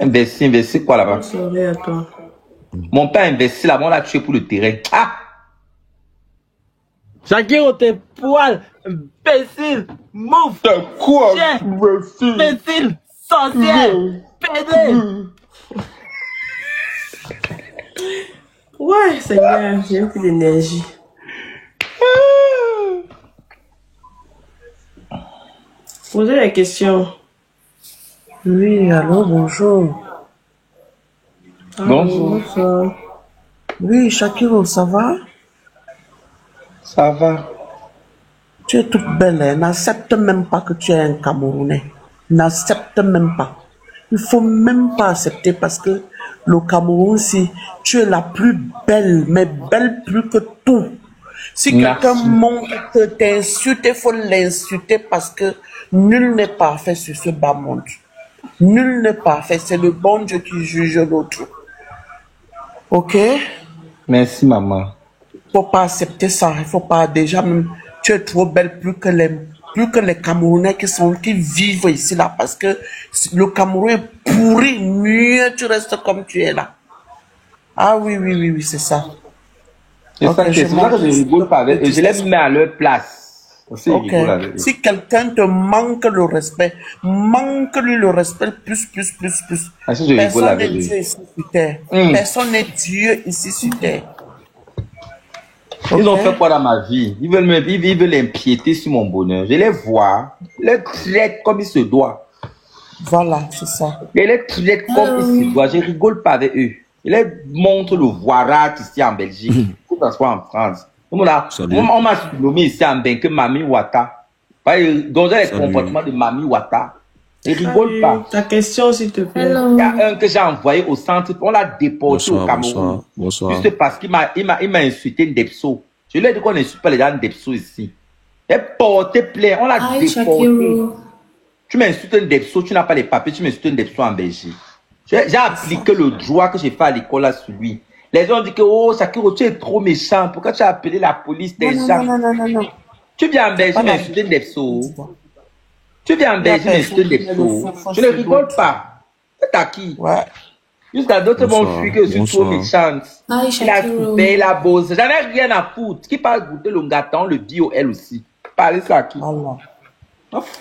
Investi quoi là-bas? Soirée à toi. Mon père investit là-bas, on l'a tué pour le terrain. Ah! Shakiro, tes poils, imbécile, mouf, Quoi? chien, imbécile, sorcière, pédé. Ouais, Seigneur, j'ai plus d'énergie. Posez la question. Oui, allô, bonjour. Bonjour. Bonsoir. Oui, Shakiro, ça va? Ça va. Tu es toute belle, hein? N'accepte même pas que tu es un Camerounais. N'accepte même pas. Il faut même pas accepter parce que le Cameroun, si tu es la plus belle, mais belle plus que tout. Si quelqu'un Merci. monte t'insulte, il faut l'insulter parce que nul n'est parfait sur ce bas monde. Nul n'est parfait, c'est le bon Dieu qui juge l'autre. Ok? Merci, maman. Faut pas accepter ça. Il faut pas déjà même. Tu es trop belle plus que les Camerounais qui vivent ici là parce que le Cameroun est pourri. Mieux tu restes comme tu es là. Ah oui oui oui oui c'est ça. C'est Ok, ça que je c'est ça que je rigole pas avec eux. Je les mets à leur place. Aussi, je Ok. rigole avec eux. Si quelqu'un te manque le respect, manque-lui le respect plus. Ainsi, je rigole Personne avec n'est eux. Dieu ici sur terre. Personne n'est Dieu ici sur terre. Ils ont Ok. fait quoi dans ma vie? Ils veulent empiéter sur mon bonheur. Je les vois. Je les traite comme il se doit. Voilà, c'est ça. Je les traite comme il se doit. Je rigole pas avec eux. Je les montre le voirat ici en Belgique. Que ce soit en France. On m'a nommé ici en Belgique que Mami Wata. Donc, j'ai les comportements de Mami Wata. Je rigole pas. Ta question, s'il te plaît. Il y a un que j'ai envoyé au centre, on l'a déporté au Cameroun. Bonsoir. Juste parce qu'il m'a insulté Ndepso. Je lui ai dit qu'on n'insulte pas les gens Ndepso ici. Il a porté plainte, on l'a déporté. Tu m'insultes Ndepso, tu n'as pas les papiers, tu m'insultes Ndepso en Belgique. J'ai appliqué le droit que j'ai fait à l'école là sur lui. Les gens ont dit que, oh, Shakiro, tu es trop méchant. Pourquoi tu as appelé la police des gens? Non. Tu viens en Belgique m'insulter Ndepso. Tu viens en Belgique m'insulter Ndepso. Je ne rigole pas. C'est à qui? Ouais. Jusqu'à d'autres vont fuir que je suis trop méchante. Il a coupé la bosse. J'en ai rien à foutre. Qui parle goûter le gâteau, le bio, elle aussi. Parlez ça à qui?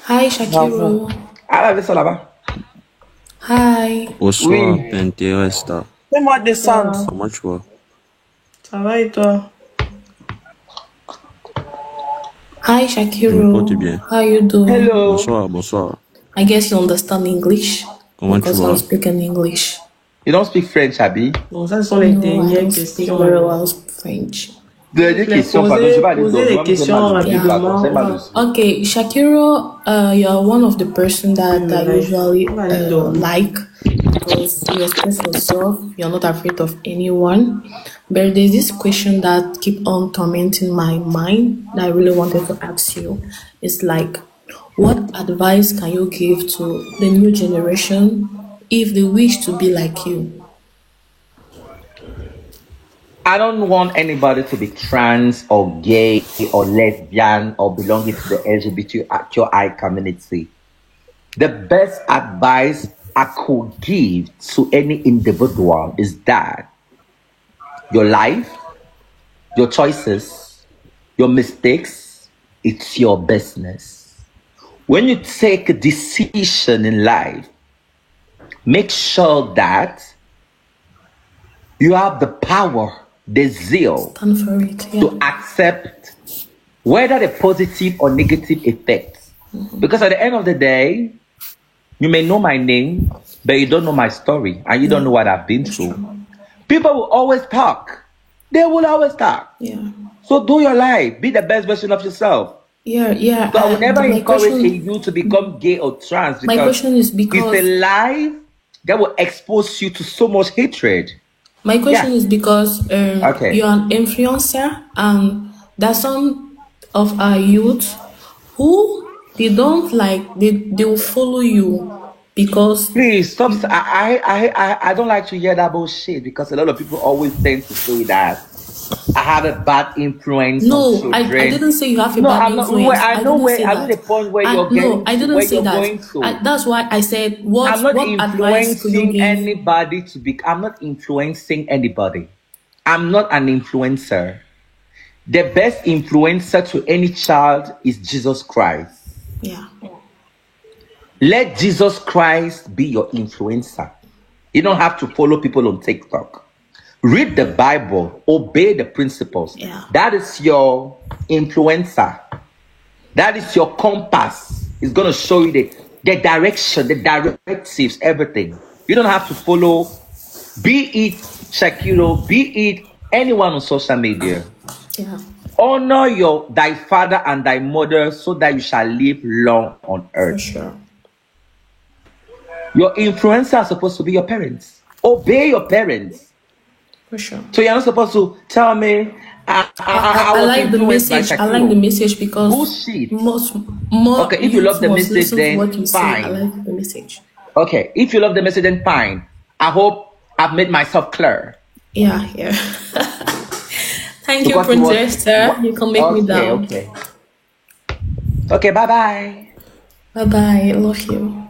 Hi, Shakiro. Ah, la ça là-bas. Hi. Bonsoir, Pinteresta. Fais-moi descendre. Comment tu vas? Ça va et toi? Hi, Shakiro. Je me porte bien. How you doing? Hello. Bonsoir. I guess you understand English. Comment tu Because vas? I'm speaking English. You don't speak French, Abby? Bon, ça, ce sont les No, I dernières don't speak questions. very well French. Dernière question, pardon. Je vais aller Posez les questions rapidement. Okay, Shakiro, you are one of the person that I usually like because you express yourself. You're not afraid of anyone. But there's this question that keep on tormenting my mind that I really wanted to ask you. It's like, what advice can you give to the new generation if they wish to be like you? I don't want anybody to be trans or gay or lesbian or belonging to the LGBTQI community. The best advice I could give to any individual is that your life, your choices, your mistakes, it's your business. When you take a decision in life, make sure that you have the power, the zeal to accept whether the positive or negative effects. Because at the end of the day, you may know my name, but you don't know my story and you don't know what I've been through. People will always talk. They will always talk. Yeah. So do your life. Be the best version of yourself. Yeah. So I will never encourage you to become gay or trans. My question is because it's a lie that will expose you to so much hatred. My question is because you're an influencer and there's some of our youth who they don't like, they will follow you because... Please, stop. I don't like to hear that bullshit because a lot of people always tend to say that I have a bad influence on No, I children. didn't say you have a No, bad I'm not. influence. I know didn't where. say I know that. the point where you're No, getting. I didn't Where say you're that. going to. That's why I said, I'm not what advice could you influencing give? anybody to be. I'm not influencing anybody. I'm not an influencer. The best influencer to any child is Jesus Christ. Yeah. Let Jesus Christ be your influencer. You don't have to follow people on TikTok. Read the Bible. Obey the principles. Yeah. That is your influencer. That is your compass. It's going to show you the direction, the directives, everything. You don't have to follow, be it Shakiro, be it anyone on social media. Yeah. Honor thy father and thy mother so that you shall live long on earth. For sure. Your influencer are supposed to be your parents. Obey your parents. For sure. So you're not supposed to tell me I was like the influenced by message. I Shakiro. like the message because Bullshit. more Okay, if you love the must message, listen to then what you say. I fine. like the message. Okay, if you love the message, then fine. I hope I've made myself clear. Yeah, yeah. Thank you, Because it was- Princess. You can make me down. Okay. Okay, bye-bye. Bye-bye. I love you.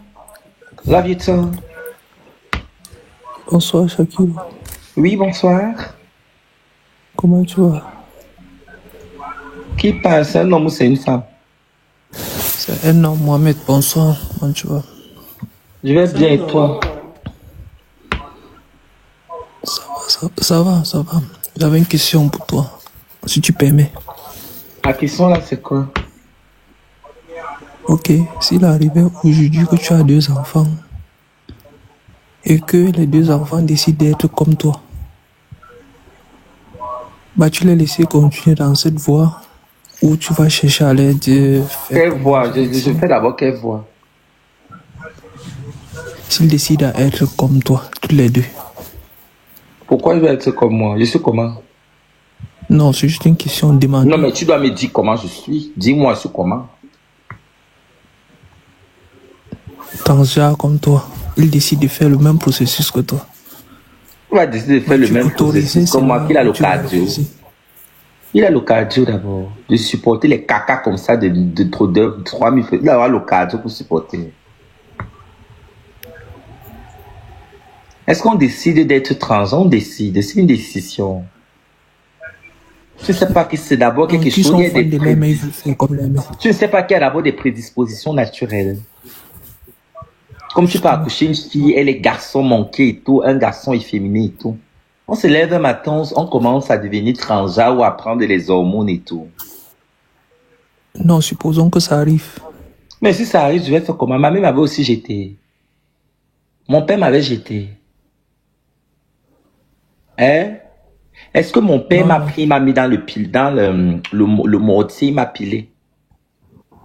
Love you too. Bonsoir, Shakiro. Oui, bonsoir. Comment tu vas? Qui parle? C'est un homme ou c'est une femme? C'est un homme, Mohamed. Bonsoir. Comment tu vas? Je vais bien et toi? Ça va. J'avais une question pour toi, si tu permets. La question là, c'est quoi? Ok, s'il arrivait aujourd'hui que tu as 2 enfants et que les 2 enfants décident d'être comme toi, tu les laisser continuer dans cette voie ou tu vas chercher à les faire Quelle voix? Je fais d'abord quelle voix? s'ils décident à être comme toi, tous les 2. Pourquoi je vais être comme moi? Je suis comment? Non, c'est juste une question demandée. Non, mais tu dois me dire comment je suis. Dis-moi, je suis comment? Dans ce genre comme toi, ils décident de faire le même processus que toi. Tu vas décider de faire le Tu même peux autoriser processus comme moi, seulement, qu'il a le tu vas cardio. refuser. Il a le cardio d'abord. De supporter les cacas comme ça de trop de 3000 fois. Il a le cardio pour supporter. Est-ce qu'on décide d'être trans? On décide. C'est une décision. Tu ne sais pas que c'est d'abord quelque Qui chose. sont Il y a fans des de l'air, mais ils veulent faire comme les mecs. Tu ne sais pas qu'il y a d'abord des prédispositions naturelles. Comme tu peux accoucher une fille, elle est garçon manqué et tout, un garçon efféminé et tout. On se lève un matin, on commence à devenir transgenre ou à prendre les hormones et tout. Non, supposons que ça arrive. Mais si ça arrive, je vais faire comment? Ma mère m'avait aussi jeté. Mon père m'avait jeté. Hein? Est-ce que mon père m'a pris, m'a mis dans le mortier, il m'a pilé?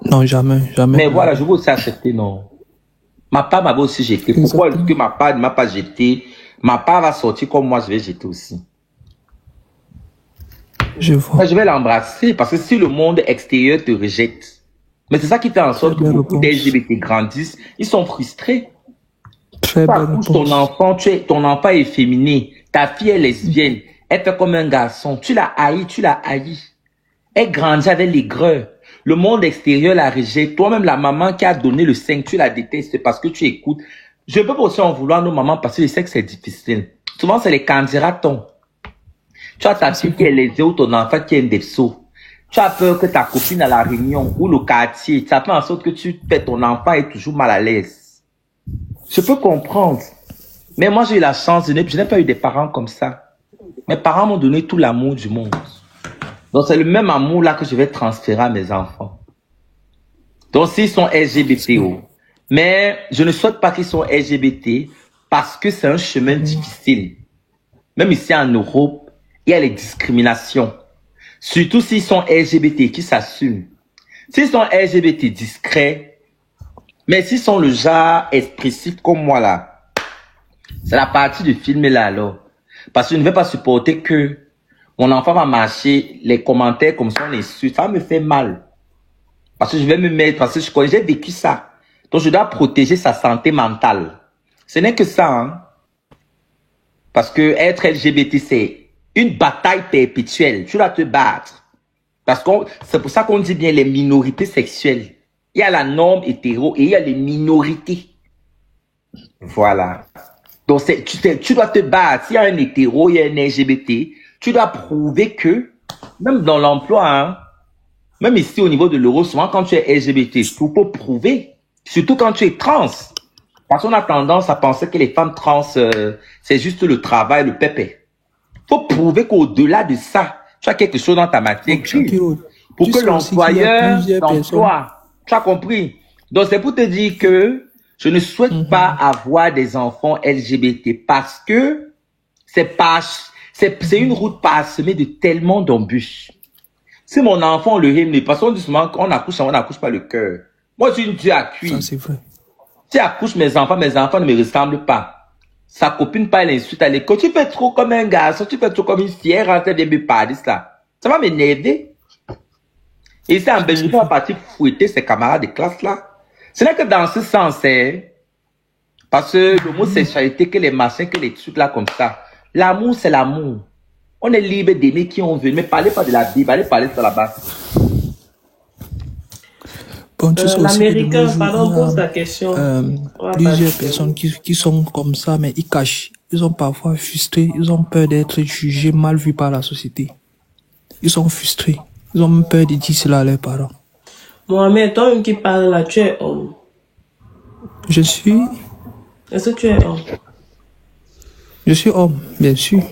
Non, jamais. Mais voilà, je veux aussi accepter, non. Ma part m'avait aussi jeté. Pourquoi est-ce que ma part ne m'a pas jeté? Ma part va sortir comme moi, je vais jeter aussi. Je vois. Je vais l'embrasser parce que si le monde extérieur te rejette, mais c'est ça qui fait en sorte que beaucoup d'LGBT grandissent, ils sont frustrés. Très belle réponse. Ton enfant est féminin, ta fille est lesbienne, elle fait comme un garçon, tu l'as haï. Elle grandit avec l'aigreur. Le monde extérieur la rejette. Toi-même, la maman qui a donné le sein, tu la détestes parce que tu écoutes. Je peux aussi en vouloir nos mamans parce que je sais que c'est difficile. Souvent, c'est les candidatons. Tu as ta fille qui est lésée ou ton enfant qui est un depso. Tu as peur que ta copine à la réunion ou le quartier, ça fait en sorte que ton enfant est toujours mal à l'aise. Je peux comprendre. Mais moi, j'ai eu la chance, je n'ai pas eu des parents comme ça. Mes parents m'ont donné tout l'amour du monde. Donc, c'est le même amour-là que je vais transférer à mes enfants. Donc, s'ils sont LGBTO. Mais je ne souhaite pas qu'ils soient LGBT parce que c'est un chemin difficile. Même ici en Europe, il y a les discriminations. Surtout s'ils sont LGBT qui s'assument. S'ils sont LGBT discrets, mais s'ils sont le genre expressif comme moi là, c'est la partie du film là alors. Parce que je ne vais pas supporter que mon enfant va marcher, les commentaires comme ça, on insulte, ça me fait mal. Parce que je vais me mettre, parce que je connais, j'ai vécu ça. Donc je dois protéger sa santé mentale. Ce n'est que ça, hein. Parce que être LGBT, une bataille perpétuelle. Tu dois te battre. Parce que c'est pour ça qu'on dit bien les minorités sexuelles. Il y a la norme hétéro et il y a les minorités. Voilà. Donc, tu dois te battre. S'il y a un hétéro, il y a un LGBT, tu dois prouver que, même dans l'emploi, hein, même ici au niveau de l'euro, souvent quand tu es LGBT, il faut prouver. Surtout quand tu es trans. Parce qu'on a tendance à penser que les femmes trans, c'est juste le travail, le pépé. Il faut prouver qu'au-delà de ça, tu as quelque chose dans ta matière pour que l'employeur t'emploie. Tu as compris? Donc, c'est pour te dire que je ne souhaite pas avoir des enfants LGBT parce que c'est une route parsemée de tellement d'embûches. Si mon enfant le aime, parce qu'on dit souvent qu'on accouche, on n'accouche pas le cœur. Moi, je suis une Dieu à cuire. Ça, c'est vrai. Si accouche mes enfants ne me ressemblent pas. Sa copine parle l'insulte à l'école. Tu fais trop comme un garçon, tu fais trop comme une fille, rentre bien me parler ça. Ça va m'énerver. Et c'est en Belgique, on va partir fouetter ses camarades de classe là. Ce n'est que dans ce sens, parce que l'homosexualité, que les machins, que les trucs là comme ça. L'amour, c'est l'amour. On est libre d'aimer qui on veut, mais parlez pas de la Bible, allez parler ça là-bas. Bon, l'Américain, pardon, pose la question. Plusieurs personnes qui sont comme ça, mais ils cachent. Ils sont parfois frustrés, ils ont peur d'être jugés, mal vus par la société. Ils sont frustrés. Ils ont peur de dire cela à leurs parents. Mohamed, toi-même qui parles là, tu es homme. Je suis... Est-ce que tu es homme? Je suis homme, bien sûr.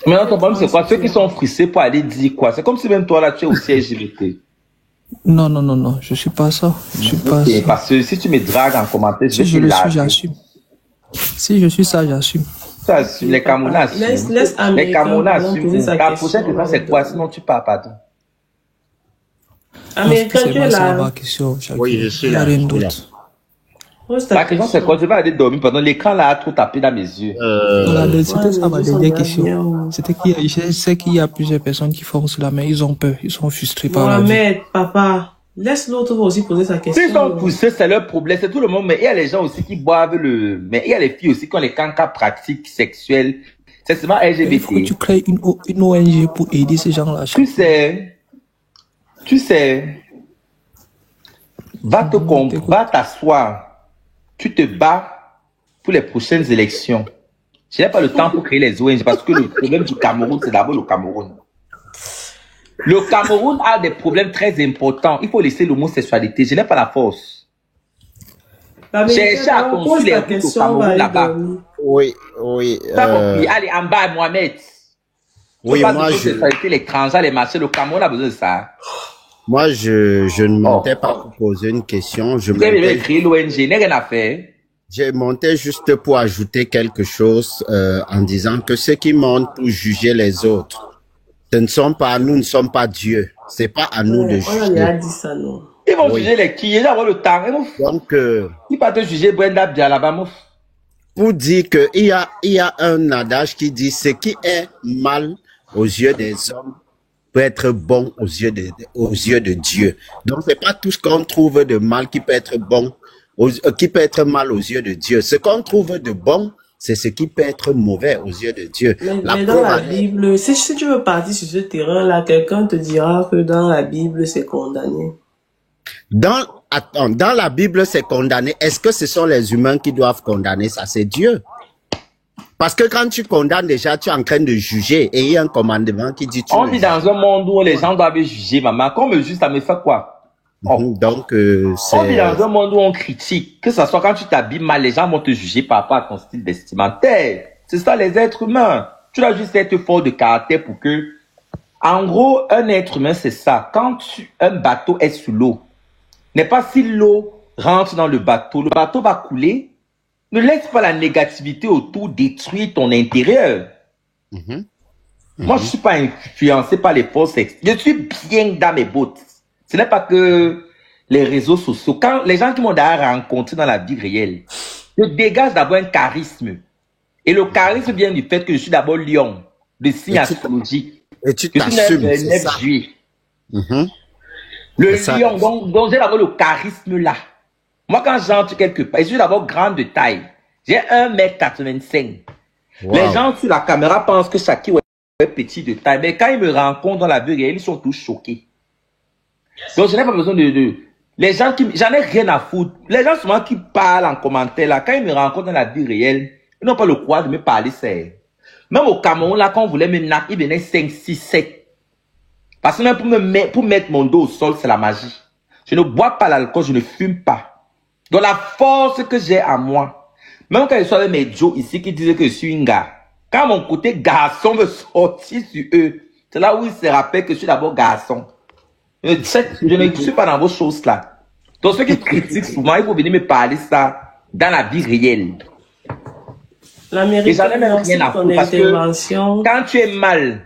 Mais non, ton problème, c'est quoi? Ceux qui sont frustrés pour aller dire quoi? C'est comme si même toi, là, tu es aussi LGBT. Non, non, non, non, je suis pas ça. Je suis pas ça. Parce que si tu me dragues en commentaire, si je le suis, j'assume. Si je suis ça, j'assume. Les Camerounais assument. Laisse les Camerounais assument. Ta prochaine question, c'est quoi? Sinon, tu pars, pardon. Américain, tu es là. Oui, je suis là. Rien d'autre. La question, c'est quoi? Je vais aller dormir pendant l'écran là a trop tapé dans mes yeux. C'était ça ma dernière question. C'était je sais qu'il y a plusieurs personnes qui font cela, mais ils ont peur, ils sont frustrés par la vie. Mohamed, papa, laisse l'autre aussi poser sa question. S'ils sont poussés, c'est leur problème, c'est tout le monde, mais il y a les gens aussi qui boivent mais il y a les filles aussi qui ont les cancans pratiques sexuelles. C'est seulement LGBT. Il faut que tu crées une ONG pour aider ces gens-là. Tu sais, va t'asseoir. Tu te bats pour les prochaines élections. Je n'ai pas le temps pour créer les ONG parce que le problème du Cameroun, c'est d'abord le Cameroun. Le Cameroun a des problèmes très importants. Il faut laisser l'homosexualité. Je n'ai pas la force. Cherchez à construire les routes au Cameroun là-bas. Oui. Allez, en bas, Mohamed. Oui, moi, les transats, les marchés, le Cameroun a besoin de ça. Moi, je ne montais pas pour poser une question. Vous avez créé l'ONG, n'est rien à faire. Je montais juste pour ajouter quelque chose en disant que ceux qui montent pour juger les autres, nous ne sommes pas Dieu. C'est pas à nous de juger. On a dit ça, non. Ils vont juger les qui? Ils vont le temps. Donc, ils vont te juger Brenda bien là-bas, pour dire que il y a un adage qui dit ce qui est mal aux yeux des hommes peut être bon aux yeux de Dieu. Donc, c'est pas tout ce qu'on trouve de mal qui peut être bon, qui peut être mal aux yeux de Dieu. Ce qu'on trouve de bon, c'est ce qui peut être mauvais aux yeux de Dieu. Mais dans la Bible, si tu veux partir sur ce terrain-là, quelqu'un te dira que dans la Bible, c'est condamné. Dans la Bible, c'est condamné. Est-ce que ce sont les humains qui doivent condamner ça? C'est Dieu. Parce que quand tu condamnes déjà, tu es en train de juger et il y a un commandement qui dit... On vit dans un monde où les gens doivent juger, maman. Quand on me juge, ça me fait quoi? Donc, on vit dans un monde où on critique. Que ce soit quand tu t'habilles mal, les gens vont te juger par rapport à ton style vestimentaire. C'est ça les êtres humains. Tu dois juste être fort de caractère pour que... En gros, un être humain, c'est ça. Quand un bateau est sous l'eau, n'est pas si l'eau rentre dans le bateau va couler. Ne laisse pas la négativité autour détruire ton intérieur. Moi, je ne suis pas influencé par les forces extérieures. Je suis bien dans mes bottes. Ce n'est pas que les réseaux sociaux. Quand les gens qui m'ont d'ailleurs rencontré dans la vie réelle, je dégage d'abord un charisme. Et le charisme vient du fait que je suis d'abord lion, de signe astrologique. Et tu t'assumes, c'est ça. Juillet. Le lion, donc j'ai d'abord le charisme là. Moi, quand j'entre quelque part, je suis d'abord grande de taille. J'ai 1m85. Les Wow. gens sur la caméra pensent que Shakira est petit de taille, mais quand ils me rencontrent dans la vie réelle, ils sont tous choqués. Donc, je n'ai pas besoin de... Les gens qui... J'en ai rien à foutre. Les gens souvent qui parlent en commentaire, là, quand ils me rencontrent dans la vie réelle, ils n'ont pas le courage de me parler, c'est... Même au Cameroun, là, quand on voulait me naître, ils venaient 5, 6, 7. Parce que même pour mettre mon dos au sol, c'est la magie. Je ne bois pas l'alcool, je ne fume pas. Donc, la force que j'ai à moi, même quand je suis avec mes Joe ici qui disaient que je suis une gars, quand mon côté garçon me sortit sur eux, c'est là où ils se rappellent que je suis d'abord garçon. Je ne suis pas dans vos choses là. Donc ceux qui critiquent souvent, il faut venir me parler ça dans la vie réelle. Et j'en ai même rien à foutre parce que quand tu es mal,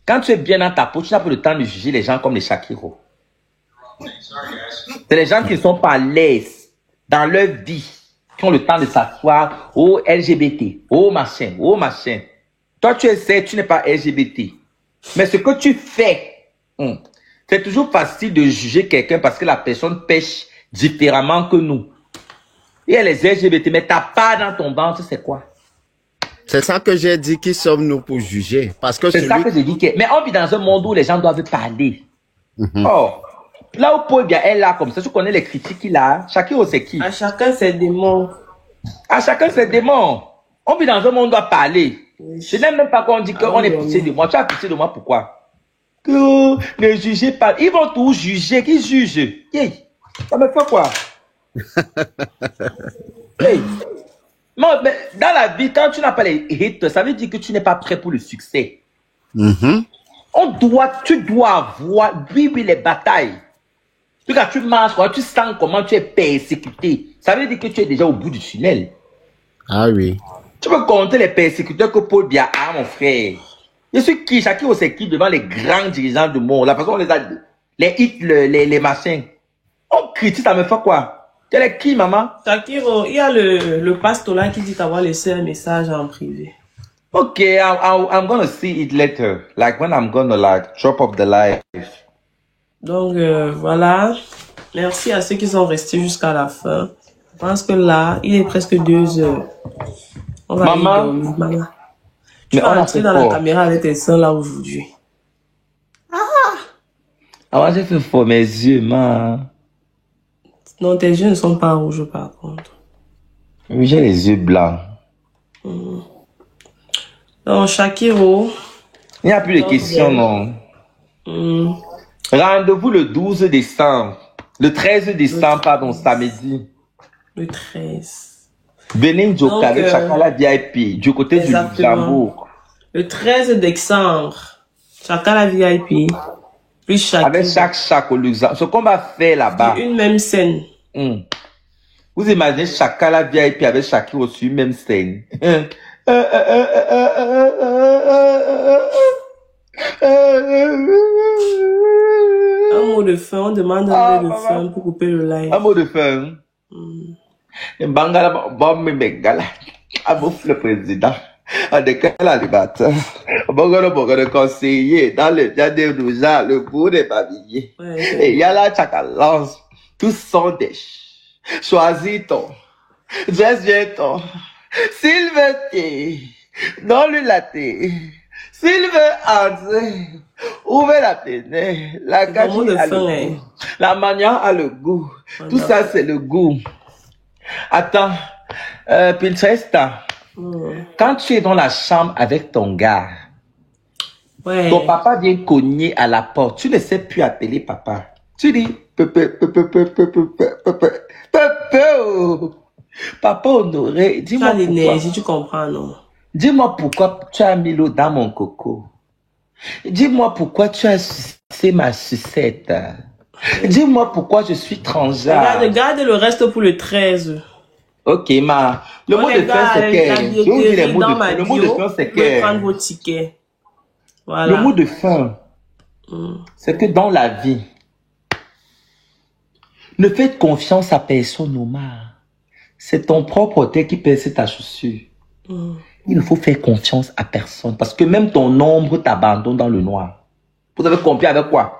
quand tu es bien dans ta peau, tu n'as pas le temps de juger les gens comme les Shakiro. C'est les gens qui ne sont pas à l'aise dans leur vie, qui ont le temps de s'asseoir, oh LGBT, oh machin, oh machin. Toi tu essaies, tu n'es pas LGBT. Mais ce que tu fais, c'est toujours facile de juger quelqu'un parce que la personne pêche différemment que nous. Il y a les LGBT, mais t'as pas dans ton ventre, c'est quoi? C'est ça que j'ai dit, qui sommes-nous pour juger? Parce que c'est ça que j'ai dit. Mais on vit dans un monde où les gens doivent parler. Oh, là où Paul Biya est là comme ça, tu connais les critiques qu'il a. Chacun c'est qui? À chacun ses démons. À chacun ses démons. On vit dans un monde où on doit parler. Je n'aime même pas qu'on dit qu'on est pitié de moi. Tu as pitié de moi, pourquoi? Que ne jugez pas. Ils vont tout juger. Qui jugent? Hey, ça me fait quoi? Hey. Non, mais dans la vie, quand tu n'as pas les hits, ça veut dire que tu n'es pas prêt pour le succès. Tu dois avoir, oui, les batailles. Quand tu marches, quand tu sens comment tu es persécuté, ça veut dire que tu es déjà au bout du tunnel. Ah oui. Tu peux compter les persécuteurs que Paul Biya a, mon frère. Je suis qui? Chacun c'est qui devant les grands dirigeants du monde. La façon on les a, les hits, les machins. On critique, ça me fait quoi? Quel est qui, maman? Shakiro, il y a le pasteur là qui dit t'avoir laissé un message en privé. Ok, I'm gonna see it later. Like when I'm gonna like drop off the live. Donc voilà. Merci à ceux qui sont restés jusqu'à la fin. Je pense que là, il est presque 2 heures. On va aller dormir, maman. Tu vas entrer dans la caméra avec tes seins là aujourd'hui. Ah, j'ai fait fort mes yeux, man. Non, tes yeux ne sont pas rouges par contre. Oui, j'ai les yeux blancs. Donc, Shakiro. Il n'y a plus de questions, non. Rendez-vous le 12 décembre. Le 13 décembre, pardon, samedi. Le 13. Benin Joka avec Chakala VIP, du côté du Luxembourg. Le 13 décembre, Chakala VIP. Plus Shakiro. Avec chaque au Luxembourg. Ce qu'on va faire là-bas. Une même scène. Vous imaginez Chakala VIP avec Shakiro sur une même scène. Un mot de fin, on demande un mot de fin pour couper le live. Un mot de fin. Bangala, bon, mais Bengala. Abouf le président. On décale l'animateur. Bongolo conseiller dans le bien de nous, le bout des babillés. Et il y a la chakalance. Tous sont des choisis-ton. Dresse-toi. Sylvain, non lui la thé. Sylvain André, ouvrez la fenêtre. La gâchis a le goût. La manière a le goût. Tout ça, c'est le goût. Attends, Pinterest, quand tu es dans la chambre avec ton gars, ton papa vient cogner à la porte, tu ne sais plus appeler papa. Tu dis, papa Honoré, dis-moi pourquoi. Tu comprends, non? Dis-moi pourquoi tu as mis l'eau dans mon coco. Dis-moi pourquoi tu as sucé ma sucette. Dis-moi pourquoi je suis transgenre. Regarde le reste pour le 13. Ok, ma. Le mot de fin, c'est que. Le mot de fin, c'est que. Vous pouvez prendre vos tickets. Voilà. Le mot de fin, c'est que dans la vie, ne faites confiance à personne, Omar. C'est ton propre tête qui perce ta chaussure. Il ne faut faire confiance à personne parce que même ton ombre t'abandonne dans le noir. Vous avez compris avec quoi?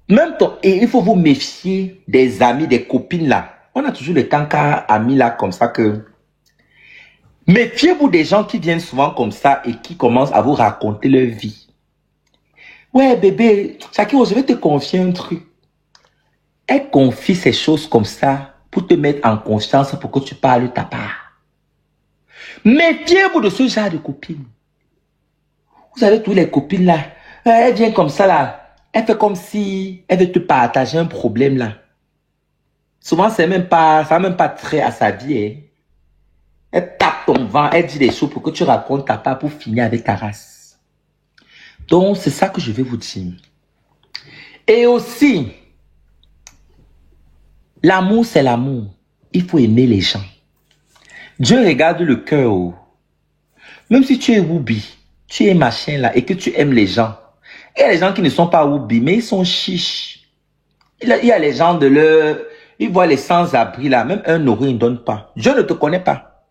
Même et il faut vous méfier des amis, des copines là. On a toujours les cancas amis là comme ça que Méfiez-vous des gens qui viennent souvent comme ça et qui commencent à vous raconter leur vie. Ouais, bébé, Shakiro, je vais te confier un truc. Elle confie ces choses comme ça pour te mettre en confiance pour que tu parles de ta part. Méfiez-vous de ce genre de copines. Vous avez tous les copines là. Elle vient comme ça là. Elle fait comme si elle veut te partager un problème là. Souvent, ça n'a même pas trait à sa vie. Hein. Elle tape ton vent, elle dit des choses pour que tu racontes ta part pour finir avec ta race. Donc, c'est ça que je vais vous dire. Et aussi, l'amour, c'est l'amour. Il faut aimer les gens. Dieu regarde le cœur. Même si tu es Woubi, tu es machin là, et que tu aimes les gens. Il y a les gens qui ne sont pas Woubi, mais ils sont chiches. Il y a les gens de leur... Ils voient les sans-abri là, même un euro, ils ne donnent pas. Dieu ne te connaît pas.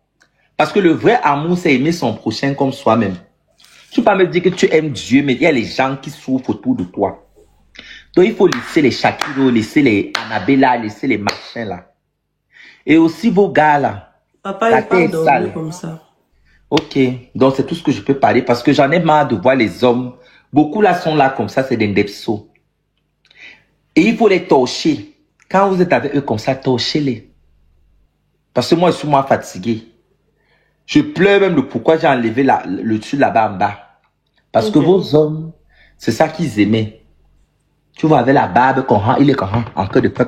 Parce que le vrai amour, c'est aimer son prochain comme soi-même. Tu peux pas me dire que tu aimes Dieu, mais il y a les gens qui souffrent autour de toi. Donc il faut laisser les Shakiro, laisser les Annabella, laisser les machins là. Et aussi vos gars là. Papa, la il parle tête sale. comme ça. Ok, donc c'est tout ce que je peux parler parce que j'en ai marre de voir les hommes. Beaucoup là sont là comme ça, c'est des ndepso. Et il faut les torcher. Quand vous êtes avec eux comme ça, torchez-les. Parce que moi, je suis fatigué. Je pleure même de pourquoi j'ai enlevé le dessus là-bas en bas. Parce que vos hommes, c'est ça qu'ils aimaient. Tu vois, avec la barbe, il est en cœur de pain,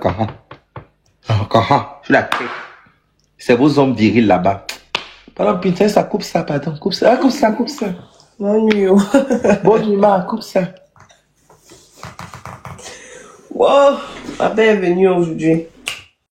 sur la tête. C'est vos hommes virils là-bas. Pardon, putain, ça coupe ça, pardon. Coupe ça, coupe ça, coupe ça. Bonne nuit. Bonne nuit, coupe ça. Wow, papa est venu aujourd'hui.